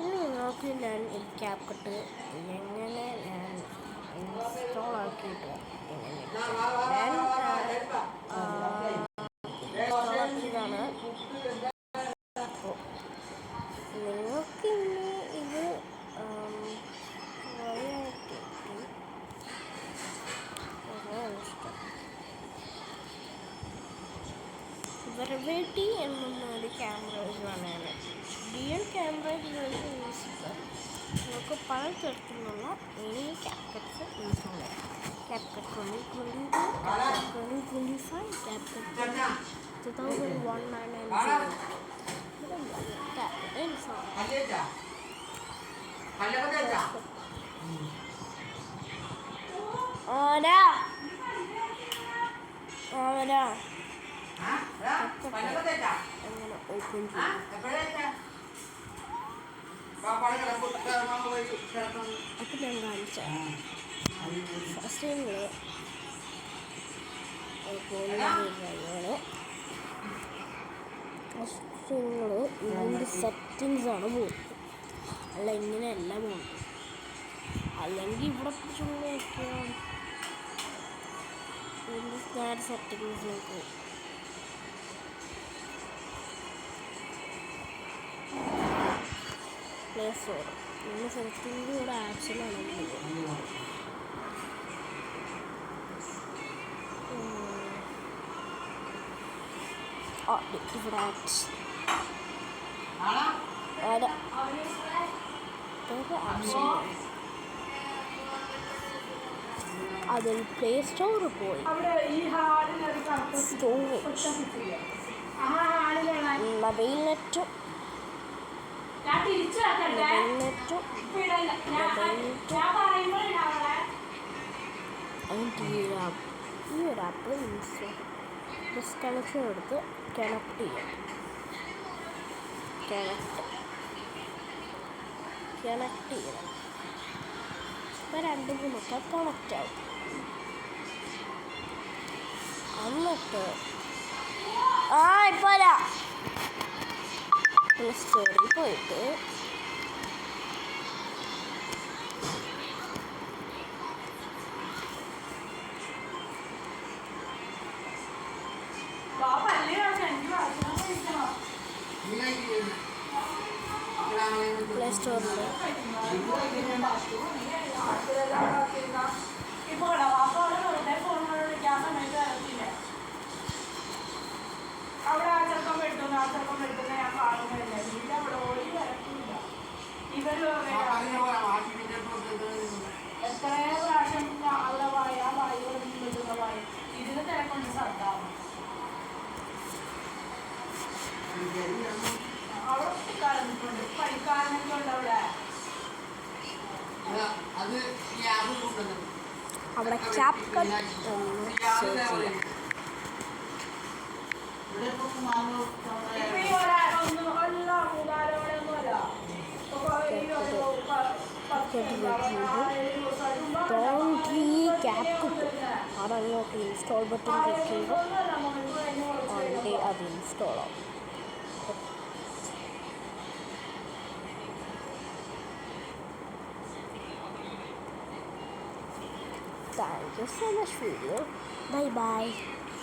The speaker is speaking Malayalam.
നിങ്ങൾക്ക് ഞാൻ ഈ CapCut എങ്ങനെ ഞാൻ ഇൻസ്റ്റാൾ ആക്കിയിട്ട് ഇൻസ്റ്റാളാക്കിയതാണ്. അപ്പോൾ നിങ്ങൾക്ക് ഇനി ഇത് വെറൈറ്റി എന്നൊരു ക്യാമറ വേണമാണ്. DL ക്യാമറ യൂസ് ചെയ്യുക. നമുക്ക് പല തരത്തിലുള്ള ഈ CapCut ഇൻസ്റ്റാൾ ചെയ്യാം. CapCut 2022, CapCut 2025, CapCut 2019. CapCut install എങ്ങനെ ഓപ്പൺ ചെയ്യും? അപ്പോൾ ഞാൻ കാണിച്ചാൽ ഫസ്റ്റ് നിങ്ങൾ ഇതിൻ്റെ സെറ്റിങ്സാണ് പോകുന്നത്. അല്ല ഇങ്ങനെയല്ല പോകുന്നത്. അല്ലെങ്കിൽ ഇവിടെ പിടിച്ചുകൊണ്ട് വയ്ക്കാം. ഇതിൻ്റെ നേരെ സെറ്റിങ്സിലേക്ക് പ്ലേ സ്റ്റോർ നിങ്ങൾ സെറ്റിംഗ് ഇവിടെ ആപ്സിലാണ് ഇവിടെ ആപ്സ് അതിൽ പ്ലേ സ്റ്റോർ പോയി സ്റ്റോറേജ് മൊബൈൽ നെറ്റ് ഈ ഒരു ആപ്പ് പ്ലസ് കണക്ഷൻ എടുത്ത് കണക്ട് ചെയ്യാം. കണക്ട് ചെയ്യണം. ഇപ്പം 2-3 കണക്റ്റ് ആവും. എന്നിട്ട് ഇപ്പോൾ പ്ലേ സ്റ്റോറിൽ പോയിട്ട് പ്ലേ സ്റ്റോറിൽ അവിടെ ആ ചെറുക്കം എടുത്തുന്ന ഞാൻ കാണുന്നില്ല. അവിടെ ഓടി വരക്കില്ല. ഇവര് എത്രയോ പ്രാവശ്യം അവിടെ വായി ആ വായുകൾ വിടുന്ന വായി ഇതിന് തിരക്കൊണ്ട് ശ്രദ്ധാവും. അവിടെ കുട്ടിക്കാരനിട്ടുണ്ട്, പഠിക്കാരനൊക്കെ ഉണ്ട് അവിടെ. അവിടെ CapCut അതങ്ങോട്ട് ഇൻസ്റ്റാൾ ബട്ടൺ ക്ലിക്ക് ചെയ്യുമ്പോൾ ഓൾറെഡി അത് ഇൻസ്റ്റാൾ ആവും. Thank you so much for you. Bye bye.